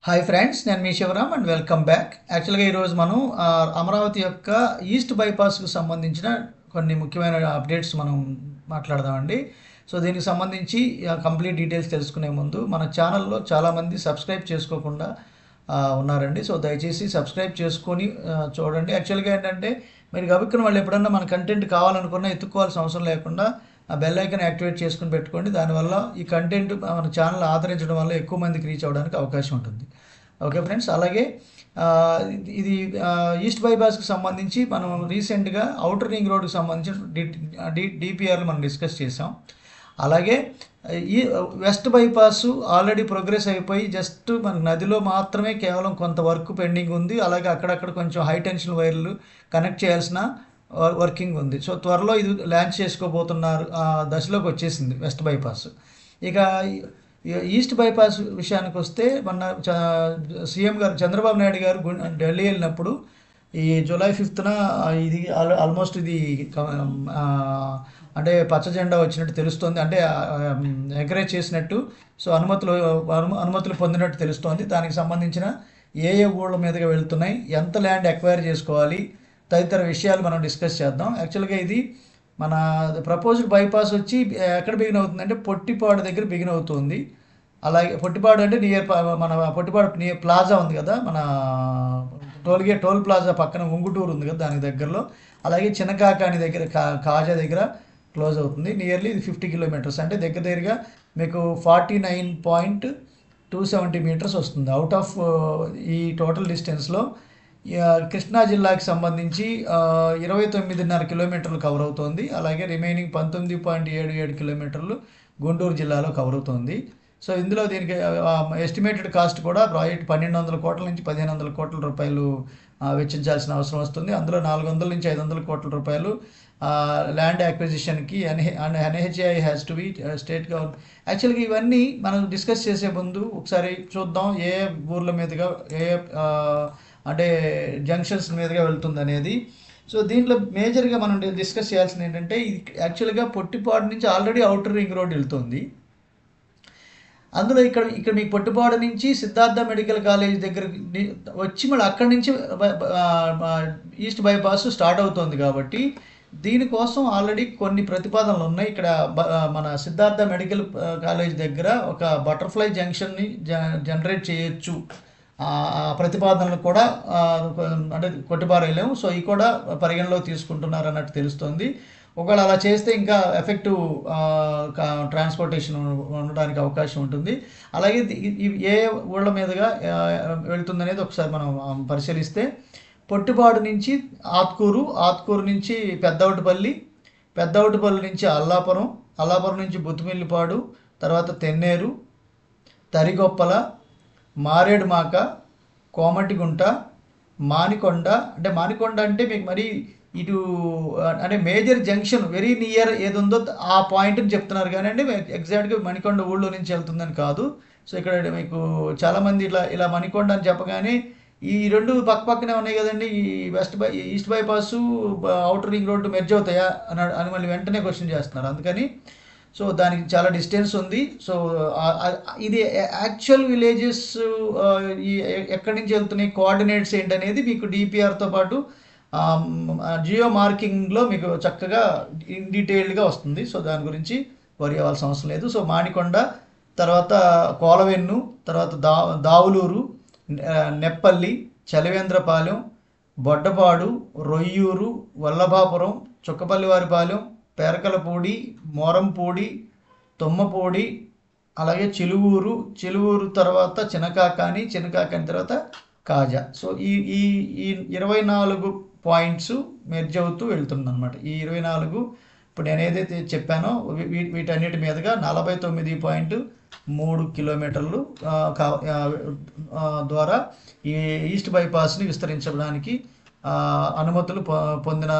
Hi friends, నేను మీ Shivaram and welcome back. యాక్చువల్గా ఈరోజు మనం అమరావతి యొక్క ఈస్ట్ బైపాస్కు సంబంధించిన కొన్ని ముఖ్యమైన అప్డేట్స్ మనం మాట్లాడదామండి. సో దీనికి సంబంధించి కంప్లీట్ డీటెయిల్స్ తెలుసుకునే ముందు మన ఛానల్లో చాలామంది సబ్స్క్రైబ్ చేసుకోకుండా ఉన్నారండి. సో దయచేసి సబ్స్క్రైబ్ చేసుకొని చూడండి. యాక్చువల్గా ఏంటంటే మీరు గబుక్కున వాళ్ళు ఎప్పుడన్నా మన కంటెంట్ కావాలనుకున్నా ఎత్తుక్కోవాల్సిన అవసరం లేకుండా ఆ బెల్ ఐకాన్ యాక్టివేట్ చేసుకుని పెట్టుకోండి. దానివల్ల ఈ కంటెంట్ మన ఛానల్ ఆదరించడం వల్ల ఎక్కువ మందికి రీచ్ అవ్వడానికి అవకాశం ఉంటుంది. ఓకే ఫ్రెండ్స్, అలాగే ఇది ఈస్ట్ బైపాస్కి సంబంధించి మనం రీసెంట్గా అవుటర్ రింగ్ రోడ్కి సంబంధించిన డిపిఆర్లు మనం డిస్కస్ చేసాం. అలాగే ఈ వెస్ట్ బైపాస్ ఆల్రెడీ ప్రోగ్రెస్ అయిపోయి జస్ట్ మనకు నదిలో మాత్రమే కేవలం కొంత వర్క్ పెండింగ్ ఉంది. అలాగే అక్కడక్కడ కొంచెం హై టెన్షన్ వైర్లు కనెక్ట్ చేయాల్సిన వర్కింగ్ ఉంది. సో త్వరలో ఇది లాంచ్ చేసుకోబోతున్నారు, దశలోకి వచ్చేసింది వెస్ట్ బైపాస్. ఇక ఈస్ట్ బైపాస్ విషయానికి వస్తే మొన్న సీఎం గారు చంద్రబాబు నాయుడు గారు ఢిల్లీ వెళ్ళినప్పుడు ఈ జూలై 5న ఇది ఆల్మోస్ట్ ఇది అంటే పచ్చ జెండా వచ్చినట్టు తెలుస్తోంది, అంటే ఎంకరేజ్ చేసినట్టు. సో అనుమతులు పొందినట్టు తెలుస్తోంది. దానికి సంబంధించిన ఏ ఊళ్ళ మీదుగా వెళ్తున్నాయి, ఎంత ల్యాండ్ ఎక్వైర్ చేసుకోవాలి, తదితర విషయాలు మనం డిస్కస్ చేద్దాం. యాక్చువల్గా ఇది మన ప్రపోజ్డ్ బైపాస్ వచ్చి ఎక్కడ బిగిన్ అవుతుంది అంటే పొట్టిపాడు దగ్గర బిగిన్ అవుతుంది. అలాగే పొట్టిపాడు అంటే మన పొట్టిపాడు నియర్ ప్లాజా ఉంది కదా, మన టోల్ ప్లాజా పక్కన ఉంగుటూరు ఉంది కదా, దానికి దగ్గరలో. అలాగే చిన్నకాకాని దగ్గర కాజా దగ్గర క్లోజ్ అవుతుంది. నియర్లీ ఇది 50 కిలోమీటర్స్, అంటే దగ్గరగా మీకు 49.270 మీటర్స్ వస్తుంది. అవుట్ ఆఫ్ ఈ టోటల్ డిస్టెన్స్లో కృష్ణా జిల్లాకి సంబంధించి 29.5 కిలోమీటర్లు కవర్ అవుతుంది. అలాగే రిమైనింగ్ 19.77 కిలోమీటర్లు గుంటూరు జిల్లాలో కవర్ అవుతుంది. సో ఇందులో దీనికి ఎస్టిమేటెడ్ కాస్ట్ కూడా ప్రాజెక్ట్ 1200 కోట్ల నుంచి 1500 కోట్ల రూపాయలు వెచ్చించాల్సిన అవసరం వస్తుంది. అందులో 400 నుంచి 500 కోట్ల రూపాయలు ల్యాండ్ యాక్విజిషన్కి NHI has to be state government. యాక్చువల్గా ఇవన్నీ మనం డిస్కస్ చేసే ముందు ఒకసారి చూద్దాం ఏ ఊర్ల మీదుగా అంటే జంక్షన్స్ మీదుగా వెళ్తుంది అనేది. సో దీంట్లో మేజర్గా మనం డిస్కస్ చేయాల్సింది ఏంటంటే ఇది యాక్చువల్గా పొట్టిపాడు నుంచి ఆల్రెడీ అవుటర్ రింగ్ రోడ్ వెళ్తుంది. అందులో ఇక్కడ మీకు పొట్టిపాడు నుంచి సిద్ధార్థ మెడికల్ కాలేజ్ దగ్గర వచ్చి మళ్ళీ అక్కడి నుంచి ఈస్ట్ బైపాస్ స్టార్ట్ అవుతుంది. కాబట్టి దీనికోసం ఆల్రెడీ కొన్ని ప్రతిపాదనలు ఉన్నాయి. ఇక్కడ మన సిద్ధార్థ మెడికల్ కాలేజ్ దగ్గర ఒక బటర్ఫ్లై జంక్షన్ని జనరేట్ చేయొచ్చు. ప్రతిపాదనలు కూడా అంటే కొట్టిపారేయలేము. సో ఇవి కూడా పరిగణలో తీసుకుంటున్నారు అన్నట్టు తెలుస్తుంది. ఒకవేళ అలా చేస్తే ఇంకా ఎఫెక్టివ్ ట్రాన్స్పోర్టేషన్ ఉండడానికి అవకాశం ఉంటుంది. అలాగే ఏ ఊళ్ళ మీదుగా వెళ్తుందనేది ఒకసారి మనం పరిశీలిస్తే పొట్టిపాడు నుంచి ఆత్కూరు నుంచి పెద్దవటిపల్లి నుంచి అల్లాపురం నుంచి బుత్తిమిల్లిపాడు, తర్వాత తెన్నేరు, తరిగొప్పల, మారేడుమాక, కోమటిగుంట, మానికొండ. అంటే మానికొండ అంటే మీకు మరి ఇటు అంటే మేజర్ జంక్షన్ వెరీ నియర్ ఏది ఉందో ఆ పాయింట్ని చెప్తున్నారు కానీ అంటే ఎగ్జాక్ట్గా మణికొండ ఊళ్ళో నుంచి వెళ్తుందని కాదు. సో ఇక్కడ మీకు చాలామంది ఇలా మణికొండ అని చెప్పగానే ఈ రెండు పక్కనే ఉన్నాయి కదండి, ఈ east bypass outer ring road merge అవుతాయా అని మళ్ళీ వెంటనే క్వశ్చన్ చేస్తున్నారు. అందుకని సో దానికి చాలా డిస్టెన్స్ ఉంది. సో ఇది యాక్చువల్ విలేజెస్ ఎక్కడి నుంచి వెళ్తున్నాయి, కోఆర్డినేట్స్ ఏంటనేది మీకు డిపిఆర్తో పాటు జియో మార్కింగ్లో మీకు చక్కగా డీటెయిల్డ్గా వస్తుంది. సో దాని గురించి వరి అవ్వాల్సిన అవసరం లేదు. సో మానికొండ, తర్వాత కోలవెన్ను, తర్వాత దావులూరు, నెప్పల్లి, చలివేంద్రపాలెం, బొడ్డపాడు, రొయ్యూరు, వల్లభాపురం, చుక్కపల్లివారిపాలెం, పేరకలపూడి, మోరంపూడి, తుమ్మపూడి, అలాగే చిలువూరు తర్వాత చిన్నకాకాని తర్వాత కాజా. సో ఈ 24 పాయింట్స్ మెర్జ్ అవుతూ వెళ్తుంది అనమాట. ఈ 24 ఇప్పుడు నేను ఏదైతే చెప్పానో వీటన్నిటి మీదుగా 49.3 కిలోమీటర్లు ద్వారా ఈ ఈస్ట్ బైపాస్ని విస్తరించడానికి అనుమతులు పొందిన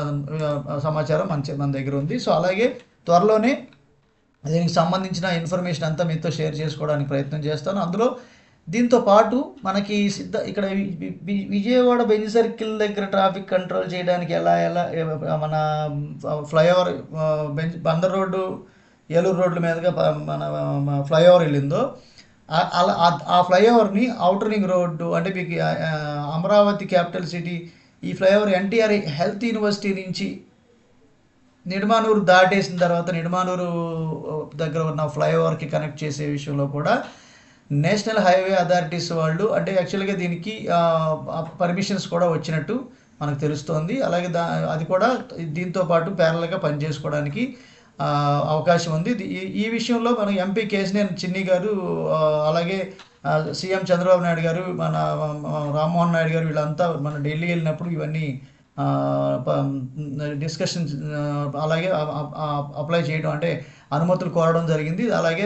సమాచారం మన దగ్గర ఉంది. సో అలాగే త్వరలోనే దీనికి సంబంధించిన ఇన్ఫర్మేషన్ అంతా మీతో షేర్ చేసుకోవడానికి ప్రయత్నం చేస్తాను. అందులో దీంతో పాటు మనకి ఇక్కడ విజయవాడ బెంజ్ సర్కిల్ దగ్గర ట్రాఫిక్ కంట్రోల్ చేయడానికి ఎలా మన ఫ్లైఓవర్ బందర్ రోడ్డు, ఏలూరు రోడ్ల మీదుగా మన ఫ్లైఓవర్ వెళ్ళిందో అలా ఆ ఫ్లైఓవర్ని ఔటర్ రింగ్ రోడ్డు అంటే మీకు అమరావతి క్యాపిటల్ సిటీ ఈ ఫ్లైఓవర్ ఎన్టీఆర్ హెల్త్ యూనివర్సిటీ నుంచి నిడమానూరు దాటేసిన తర్వాత నిడమానూరు దగ్గర ఉన్న ఫ్లైఓవర్కి కనెక్ట్ చేసే విషయంలో కూడా నేషనల్ హైవే అథారిటీస్ వాళ్ళు అంటే యాక్చువల్గా దీనికి పర్మిషన్స్ కూడా వచ్చినట్టు మనకు తెలుస్తోంది. అలాగే అది కూడా దీంతో పాటు ప్యారల్గా పనిచేసుకోవడానికి అవకాశం ఉంది. ఈ విషయంలో మన ఎంపీ కేశినేని చిన్ని గారు అలాగే సీఎం చంద్రబాబు నాయుడు గారు మన రామ్మోహన్ నాయుడు గారు వీళ్ళంతా మన ఢిల్లీ వెళ్ళినప్పుడు ఇవన్నీ డిస్కషన్ అలాగే అప్లై చేయడం అంటే అనుమతులు కోరడం జరిగింది. అలాగే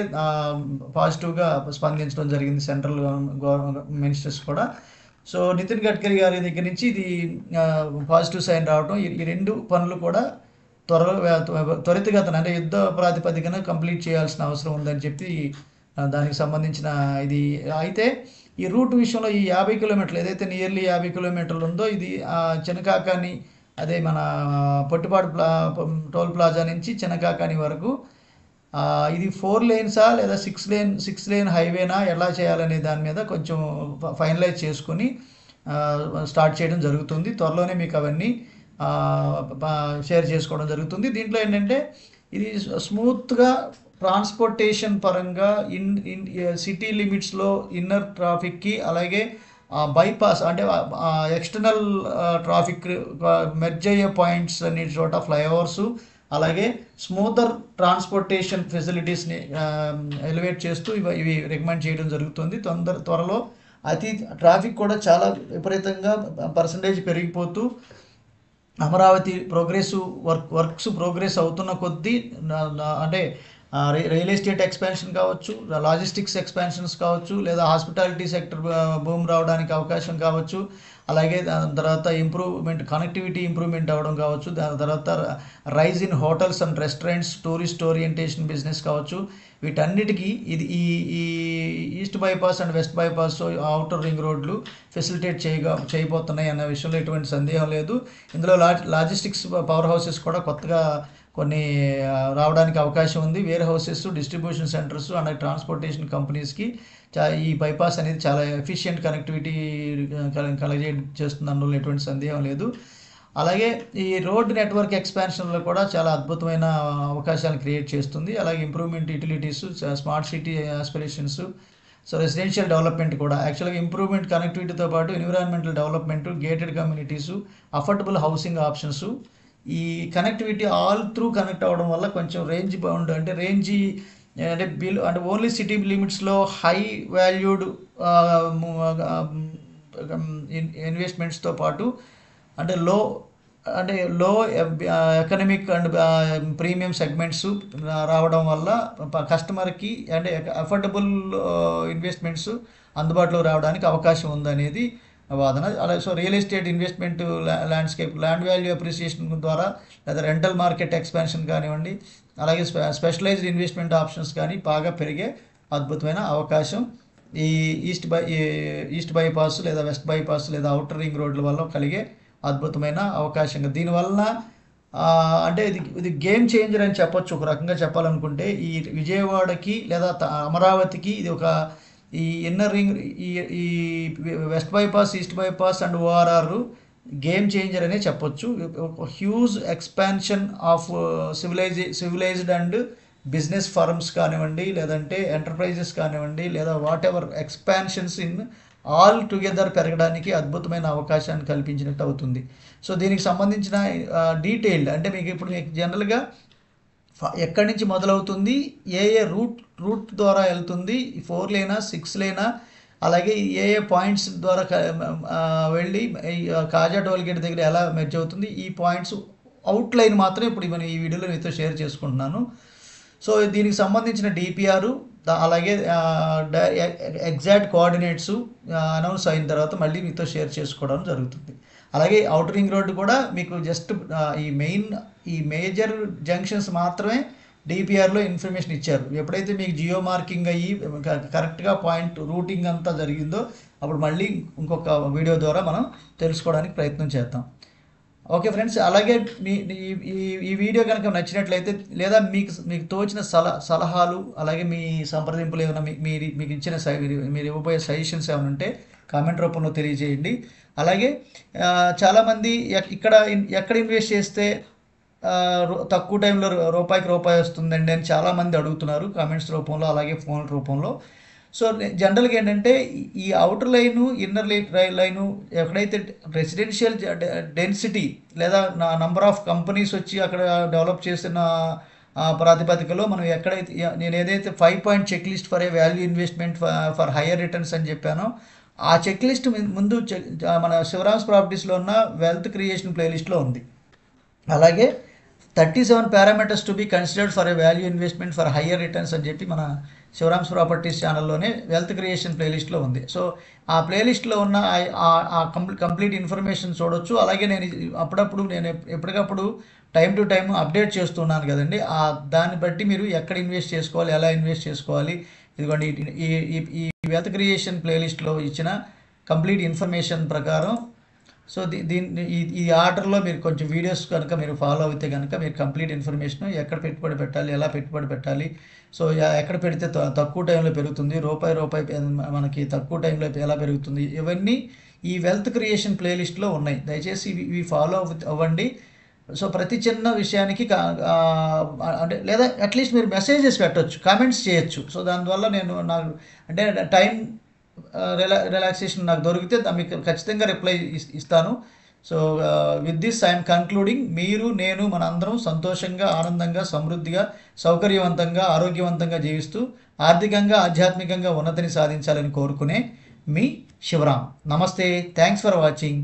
పాజిటివ్గా స్పందించడం జరిగింది సెంట్రల్ గవర్నమెంట్ మినిస్టర్స్ కూడా. సో నితిన్ గడ్కరీ గారి దగ్గర నుంచి ఇది పాజిటివ్ సైన్ రావడం ఈ రెండు పనులు కూడా త్వరితగతిన అంటే యుద్ధ ప్రాతిపదికన కంప్లీట్ చేయాల్సిన అవసరం ఉందని చెప్పి దానికి సంబంధించిన ఇది అయితే ఈ రూట్ విషయంలో ఈ 50 కిలోమీటర్లు ఏదైతే నియర్లీ 50 కిలోమీటర్లు ఉందో ఇది చినకాకాని అదే మన పొట్టిపాడు టోల్ ప్లాజా నుంచి చినకాకాని వరకు ఇది 4 లేన్సా లేదా 6 లేన్ హైవేనా ఎలా చేయాలనే దాని మీద కొంచెం ఫైనలైజ్ చేసుకుని స్టార్ట్ చేయడం జరుగుతుంది. త్వరలోనే మీకు అవన్నీ షేర్ చేసుకోవడం జరుగుతుంది. దీంట్లో ఏంటంటే ఇది స్మూత్గా ట్రాన్స్పోర్టేషన్ పరంగా సిటీ లిమిట్స్లో ఇన్నర్ ట్రాఫిక్కి అలాగే బైపాస్ అంటే ఎక్స్టర్నల్ ట్రాఫిక్ మెర్జ్ అయ్యే పాయింట్స్ అన్ని చోట ఫ్లైఓవర్సు అలాగే స్మూతర్ ట్రాన్స్పోర్టేషన్ ఫెసిలిటీస్ని ఎలివేట్ చేస్తూ ఇవి రికమెండ్ చేయడం జరుగుతుంది. త్వరలో ట్రాఫిక్ కూడా చాలా విపరీతంగా పర్సంటేజ్ పెరిగిపోతూ అమరావతి వర్క్స్ ప్రోగ్రెస్ అవుతున్న కొద్దీ అంటే రియల్ ఎస్టేట్ ఎక్స్పాన్షన్ కావచ్చు, లాజిస్టిక్స్ ఎక్స్పాన్షన్స్ కావచ్చు, లేదా హాస్పిటాలిటీ సెక్టర్ బూమ్ రావడానికి అవకాశం కావచ్చు, అలాగే దాని తర్వాత కనెక్టివిటీ ఇంప్రూవ్మెంట్ అవ్వడం కావచ్చు, దాని తర్వాత rise in hotels and restaurants, tourist orientation business కావచ్చు, వీటన్నిటికీ ఇది ఈ east bypass and west bypass outer ring రోడ్లు ఫెసిలిటేట్ చేయబోతున్నాయి అన్న విషయంలో ఎటువంటి సందేహం లేదు. ఇందులో లాజిస్టిక్స్ పవర్ హౌసెస్ కూడా కొత్తగా కొన్ని రావడానికి అవకాశం ఉంది. Warehouses, distribution centres and transportation కంపెనీస్కి ఈ బైపాస్ అనేది చాలా ఎఫిషియెంట్ కనెక్టివిటీ చేస్తుంది అందులో ఎటువంటి సందేహం లేదు. అలాగే ఈ రోడ్ నెట్వర్క్ ఎక్స్పాన్షన్లో కూడా చాలా అద్భుతమైన అవకాశాలు క్రియేట్ చేస్తుంది. అలాగే improvement utilities, smart city aspirations, so residential development కూడా యాక్చువల్గా ఇంప్రూవ్మెంట్ కనెక్టివిటీతో పాటు environmental development, gated communities, affordable housing options, ఈ కనెక్టివిటీ ఆల్ త్రూ కనెక్ట్ అవ్వడం వల్ల కొంచెం రేంజ్ బౌండ్ అంటే ఓన్లీ సిటీ లిమిట్స్లో హై వాల్యూడ్ ఇన్వెస్ట్మెంట్స్తో పాటు అంటే లో ఎకనమిక్ అండ్ ప్రీమియం సెగ్మెంట్స్ రావడం వల్ల కస్టమర్కి అంటే అఫోర్డబుల్ ఇన్వెస్ట్మెంట్స్ అందుబాటులో రావడానికి అవకాశం ఉందనేది వాదన. అలాగే so real estate investment landscape land value appreciation ద్వారా లేదా రెంటల్ మార్కెట్ ఎక్స్పాన్షన్ కానివ్వండి, అలాగే స్పెషలైజ్డ్ ఇన్వెస్ట్మెంట్ ఆప్షన్స్ కానీ బాగా పెరిగే అద్భుతమైన అవకాశం ఈ ఈస్ట్ బైపాస్ లేదా వెస్ట్ బైపాస్ లేదా అవుటర్ రింగ్ రోడ్ల వల్ల కలిగే అద్భుతమైన అవకాశంగా దీనివల్ల అంటే ఇది గేమ్ చేంజర్ అని చెప్పొచ్చు. ఒక రకంగా చెప్పాలనుకుంటే ఈ విజయవాడకి లేదా అమరావతికి ఇది ఒక ఈ ఇన్నర్ రింగ్ ఈ west bypass, east bypass and ORR game changer అనే చెప్పొచ్చు. Huge expansion of civilized and business firms కానివ్వండి, లేదంటే ఎంటర్ప్రైజెస్ కానివ్వండి, లేదా whatever expansions in all together పెరగడానికి అద్భుతమైన అవకాశాన్ని కల్పించినట్టు అవుతుంది. సో దీనికి సంబంధించిన డీటెయిల్డ్ అంటే మీకు జనరల్గా ఎక్కడి నుంచి మొదలవుతుంది, ఏ రూట్ ద్వారా వెళ్తుంది, 4 లేనా 6 లేనా, అలాగే ఏ పాయింట్స్ ద్వారా వెళ్ళి కాజా టోల్గేట్ దగ్గర ఎలా మెర్జ్ అవుతుంది, ఈ పాయింట్స్ అవుట్లైన్ మాత్రం ఇప్పుడు మనం ఈ వీడియోలో మీతో షేర్ చేసుకుంటున్నాను. సో దీనికి సంబంధించిన డిపిఆర్ అలాగే ఎగ్జాక్ట్ కోఆర్డినేట్స్ అనౌన్స్ అయిన తర్వాత మళ్ళీ మీతో షేర్ చేసుకోవడం జరుగుతుంది. అలాగే అవుటర్ రింగ్ రోడ్డు కూడా మీకు జస్ట్ ఈ మేజర్ జంక్షన్స్ మాత్రమే డిపిఆర్లో ఇన్ఫర్మేషన్ ఇచ్చారు. ఎప్పుడైతే మీకు జియో మార్కింగ్ అయ్యి కరెక్ట్గా పాయింట్ రూటింగ్ అంతా జరిగిందో అప్పుడు మళ్ళీ ఇంకొక వీడియో ద్వారా మనం తెలుసుకోవడానికి ప్రయత్నం చేద్దాం. ఓకే ఫ్రెండ్స్, అలాగే మీ ఈ ఈ ఈ వీడియో కనుక నచ్చినట్లయితే లేదా మీకు మీకు తోచిన సలహాలు అలాగే మీ సంప్రదింపులు ఏమైనా మీకు ఇచ్చిన మీరు ఇవ్వబోయే సజెషన్స్ ఏమైనా ఉంటే కామెంట్ రూపంలో తెలియజేయండి. అలాగే చాలామంది ఎక్కడ ఇన్వెస్ట్ చేస్తే తక్కువ టైంలో రూపాయికి రూపాయి వస్తుందండి అని చాలామంది అడుగుతున్నారు కామెంట్స్ రూపంలో అలాగే ఫోన్ రూపంలో. సో జనరల్గా ఏంటంటే ఈ అవుటర్ లైను ఇన్నర్ లైను ఎక్కడైతే రెసిడెన్షియల్ డెన్సిటీ లేదా నంబర్ ఆఫ్ కంపెనీస్ వచ్చి అక్కడ డెవలప్ చేసిన ప్రాతిపదికలో మనం ఎక్కడైతే నేను ఏదైతే 5 point check list for a value investment for higher returns అని చెప్పానో ఆ చెక్ లిస్ట్ ముందు మన శివరామ్స్ ప్రాపర్టీస్లో ఉన్న వెల్త్ క్రియేషన్ ప్లేలిస్ట్లో ఉంది. అలాగే 37 parameters to be considered for a value investment for higher returns అని చెప్పి మన శివరామ్స్ ప్రాపర్టీస్ ఛానల్లోనే వెల్త్ క్రియేషన్ ప్లేలిస్ట్లో ఉంది. సో ఆ ప్లేలిస్ట్లో ఉన్న కంప్లీట్ ఇన్ఫర్మేషన్ చూడొచ్చు. అలాగే నేను అప్పుడప్పుడు ఎప్పటికప్పుడు టైం టు టైం అప్డేట్ చేస్తున్నాను కదండి, దాన్ని బట్టి మీరు ఎక్కడ ఇన్వెస్ట్ చేసుకోవాలి, ఎలా ఇన్వెస్ట్ చేసుకోవాలి, ఇదిగోండి ఈ వెల్త్ క్రియేషన్ ప్లేలిస్ట్లో ఇచ్చిన కంప్లీట్ ఇన్ఫర్మేషన్ ప్రకారం. సో ఈ ఆర్డర్లో మీరు కొంచెం వీడియోస్ కనుక మీరు ఫాలో అయితే కనుక మీరు కంప్లీట్ ఇన్ఫర్మేషన్ ఎక్కడ పెట్టుబడి పెట్టాలి, ఎలా పెట్టుబడి పెట్టాలి, సో ఎక్కడ పెడితే తక్కువ టైంలో పెరుగుతుంది, రూపాయి మనకి తక్కువ టైంలో ఎలా పెరుగుతుంది, ఇవన్నీ ఈ వెల్త్ క్రియేషన్ ప్లేలిస్ట్లో ఉన్నాయి. దయచేసి ఇవి ఫాలో అవ్వండి. సో ప్రతి చిన్న విషయానికి అంటే లేదా అట్లీస్ట్ మీరు మెసేజెస్ పెట్టవచ్చు, కామెంట్స్ చేయొచ్చు. సో దానివల్ల నాకు అంటే టైం రిలాక్సేషన్ నాకు దొరికితే మీకు ఖచ్చితంగా రిప్లై ఇస్తాను. So with this I'm concluding. మీరు నేను మనందరం సంతోషంగా ఆనందంగా సమృద్ధిగా సౌకర్యవంతంగా ఆరోగ్యవంతంగా జీవిస్తూ ఆర్థికంగా ఆధ్యాత్మికంగా ఉన్నతిని సాధించాలని కోరుకునే మీ శివరామ్. నమస్తే, థ్యాంక్స్ ఫర్ వాచింగ్.